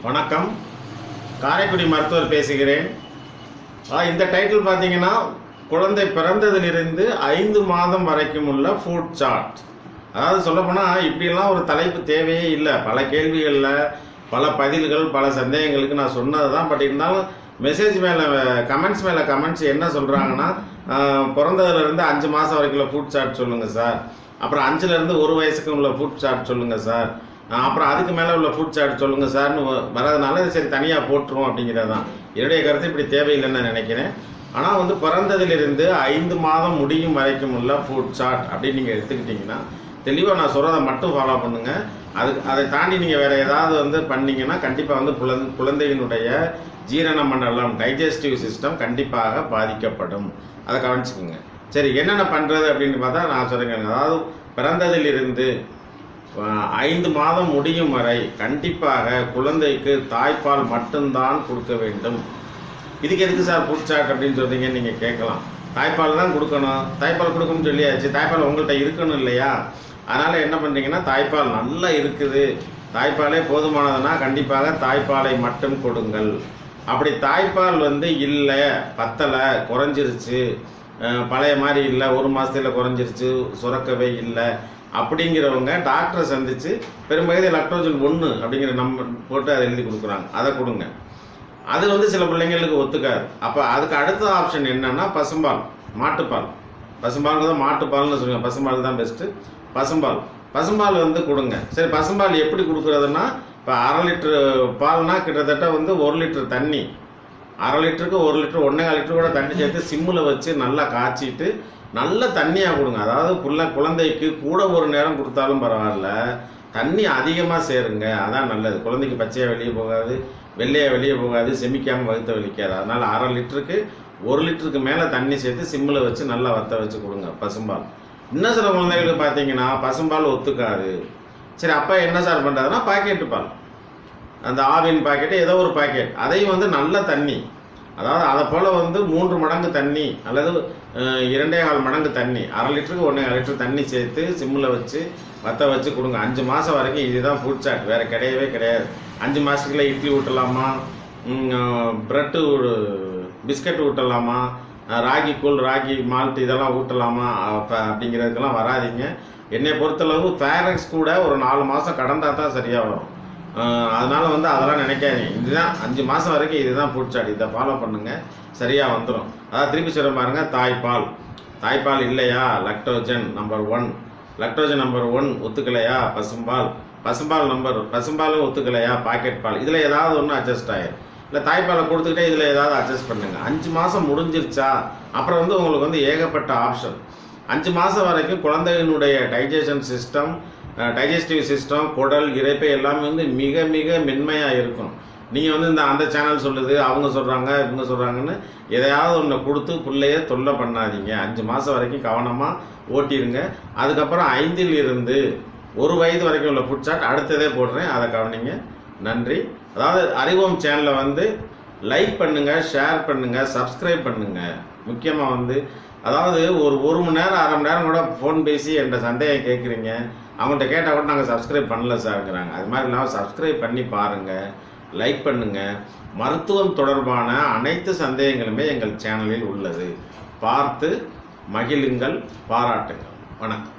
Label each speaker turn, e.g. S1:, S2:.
S1: வணக்கம். காரைக்குடி மருத்துவர் பேசுகிறேன். இந்த டைட்டில் பார்த்தீங்கன்னா, குழந்தை பிறந்ததிலிருந்து 5 மாதம் வரைக்கும் உள்ள ஃபுட் சார்ட். அதாவது சொல்லப்போனால் இப்படியெல்லாம் ஒரு தலைப்பு தேவையே இல்லை. பல கேள்விகளில் பல பதில்கள், பல சந்தேகங்களுக்கு நான் சொன்னது தான். பட் இருந்தாலும் மெசேஜ் மேலே கமெண்ட்ஸ் என்ன சொல்கிறாங்கன்னா, பிறந்ததுலேருந்து 5 மாதம் வரைக்கும் உள்ள ஃபுட் சார்ட் சொல்லுங்கள் சார், அப்புறம் 5லேருந்து 1 வயசுக்கு உள்ள ஃபுட் சார்ட் சொல்லுங்கள் சார், அப்புறம் அதுக்கு மேலே உள்ள ஃபுட் சார்ட் சொல்லுங்கள் சார்னு வரதுனால சரி தனியாக போட்டுருவோம் அப்படிங்கிறது தான் என்னுடைய கருத்து. இப்படி தேவையில்லைன்னு நான் நினைக்கிறேன். ஆனால் பிறந்ததிலிருந்து 5 மாதம் முடியும் வரைக்கும் உள்ள ஃபுட் சார்ட் அப்படின்னு நீங்கள் எடுத்துக்கிட்டிங்கன்னா, தெளிவாக நான் சொல்கிறத மட்டும் ஃபாலோ பண்ணுங்கள். அதை தாண்டி நீங்கள் வேறு ஏதாவது பண்ணிங்கன்னா கண்டிப்பாக குழந்தையினுடைய ஜீரண மண்டலம், டைஜஸ்டிவ் சிஸ்டம் கண்டிப்பாக பாதிக்கப்படும். அதை கவனிச்சுக்கோங்க. சரி, என்னென்ன பண்ணுறது அப்படின்னு பார்த்தா நான் சொல்லுங்க. அதாவது பிறந்ததிலிருந்து 5 மாதம் முடியும் வரை கண்டிப்பாக குழந்தைக்கு தாய்ப்பால் மட்டும்தான் கொடுக்க வேண்டும். இதுக்கு எதுக்கு சார் ஃபுட் சார்ட் அப்படின்னு சொல்றீங்கன்னு நீங்கள் கேட்கலாம். தாய்ப்பால் தான் கொடுக்கணும், தாய்ப்பால் கொடுக்கணும்னு சொல்லியாச்சு. தாய்ப்பால் உங்கள்கிட்ட இருக்கணும் இல்லையா? அதனால் என்ன பண்ணுறீங்கன்னா, தாய்ப்பால் நல்லா இருக்குது, தாய்ப்பாலே போதுமானதுன்னா கண்டிப்பாக தாய்ப்பாலை மட்டும் கொடுங்கள். அப்படி தாய்ப்பால் இல்லை, பத்தலை, குறைஞ்சிருச்சு, பழைய மாதிரி இல்லை, 1 மாதத்தில் குறைஞ்சிருச்சு, சுரக்கவே இல்லை அப்படிங்கிறவங்க டாக்டரை சந்தித்து பெரும்பகுதி லக்டோஜன் 1 அப்படிங்கிற நம்பர் போட்டு அதை எழுதி கொடுக்குறாங்க. அதை கொடுங்க. அது சில பிள்ளைங்களுக்கு ஒத்துக்காது. அப்போ அதுக்கு அடுத்த ஆப்ஷன் என்னன்னா பசும்பால், மாட்டுப்பால். பசும்பாலுக்கு தான் மாட்டுப்பால்னு சொல்லுங்கள். பசும்பால் தான் பெஸ்ட்டு. பசும்பால் கொடுங்க. சரி, பசும்பால் எப்படி கொடுக்குறதுன்னா, இப்போ 1/2 லிட்டரு பால்னா கிட்டத்தட்ட 1 லிட்டர் தண்ணி, 1/2 லிட்டருக்கு 1 லிட்டர் 1.25 லிட்டர் கூட தண்ணி சேர்த்து சிம்மில் வச்சு நல்லா காய்ச்சிட்டு நல்ல தண்ணியாக கொடுங்க. அதாவது குழந்தைக்கு கூட ஒரு நேரம் கொடுத்தாலும் பரவாயில்ல, தண்ணி அதிகமாக சேருங்க. அதான் நல்லது. குழந்தைக்கு பச்சையாக வெளியே போகாது, வெள்ளையாக வெளியே போகாது, செமிக்காமல் வகுத்த வலிக்காது. அதனால் 1/2 லிட்டருக்கு 1 லிட்டருக்கு மேலே தண்ணி சேர்த்து சிம்மில் வச்சு நல்லா வற்ற வச்சு கொடுங்க பசும்பால். இன்னும் சில குழந்தைகளுக்கு பார்த்தீங்கன்னா பசும்பால் ஒத்துக்காது. சரி, அப்போ என்ன சார் பண்ணுறதுன்னா, பாக்கெட்டு பால், அந்த ஆவின் பாக்கெட்டு, ஏதோ ஒரு பாக்கெட், அதையும் நல்ல தண்ணி, அதாவது அதை போல் 3 மடங்கு தண்ணி அல்லது 2.25 மடங்கு தண்ணி, 1/2 லிட்டருக்கு 1.25 லிட்டர் தண்ணி சேர்த்து சிம்மில் வச்சு வற்ற வச்சு கொடுங்க. 5 மாதம் வரைக்கும் இதுதான் ஃபுட் சார்ட், வேறு கிடையவே கிடையாது. 5 மாதத்துக்குள்ள இட்லி ஊட்டலாமா, ப்ரெட்டு பிஸ்கட் ஊட்டலாமா, ராகி கூழ், ராகி மால்ட் இதெல்லாம் ஊட்டலாமா அப்படிங்கிறதுக்கெல்லாம் வராதிங்க. என்னை பொறுத்தளவு ஃபேரக்ஸ் கூட ஒரு 4 மாதம் கடந்தால் தான் சரியாக வரும். அதனால் அதெல்லாம் நினைக்காதீங்க. இதுதான் 5 மாதம் வரைக்கும் இதுதான் ஃபுட் சார்ட். இதை ஃபாலோ பண்ணுங்கள், சரியாக வந்துடும். அதாவது திருப்பி சொல்ல பாருங்க, தாய்ப்பால் இல்லையா, லக்டோஜன் நம்பர் 1, லக்டோஜன் நம்பர் 1 ஒத்துக்கலையா, பசும்பாலும் ஒத்துக்கலையா, பாக்கெட் பால், இதில் ஏதாவது ஒன்று அட்ஜஸ்ட் ஆயிடும். இல்லை தாய்ப்பாலை கொடுத்துக்கிட்டே இதில் ஏதாவது அட்ஜஸ்ட் பண்ணுங்க. 5 மாதம் முடிஞ்சிருச்சா அப்புறம் உங்களுக்கு ஏகப்பட்ட ஆப்ஷன். 5 மாதம் வரைக்கும் குழந்தையினுடைய டைஜஸ்டிவ் சிஸ்டம், குடல், இரைப்பை எல்லாமே மிக மிக மென்மையாக இருக்கும். நீங்கள் அந்த சேனல் சொல்லுது, அவங்க சொல்கிறாங்க, இவங்க சொல்கிறாங்கன்னு எதையாவது ஒன்று கொடுத்து பிள்ளைய தொல்லை பண்ணாதீங்க. 5 மாதம் வரைக்கும் கவனமாக ஓட்டிடுங்க. அதுக்கப்புறம் 5லிருந்து 1 வயது வரைக்கும் உள்ள ஃபுட் சார்ட் அடுத்ததே போடுறேன், அதை கவனிங்க. நன்றி. அதாவது அறிவோம் சேனலை லைக் பண்ணுங்கள், ஷேர் பண்ணுங்கள், சப்ஸ்கிரைப் பண்ணுங்கள். முக்கியமாக அதாவது ஒரு 1 மணி நேரம் 1/2 மணி நேரம் கூட ஃபோன் பேசி என்ற சந்தேகம் கேட்குறீங்க. அவங்கள்ட்ட கேட்டால் கூட நாங்கள் சப்ஸ்கிரைப் பண்ணல சார்ங்கிறாங்க. அது மாதிரி இல்லாமல் சப்ஸ்கிரைப் பண்ணி பாருங்கள், லைக் பண்ணுங்கள். மருத்துவம் தொடர்பான அனைத்து சந்தேகங்களுமே எங்கள் சேனலில் உள்ளது. பார்த்து மகிழுங்கள், பாராட்டுங்கள். வணக்கம்.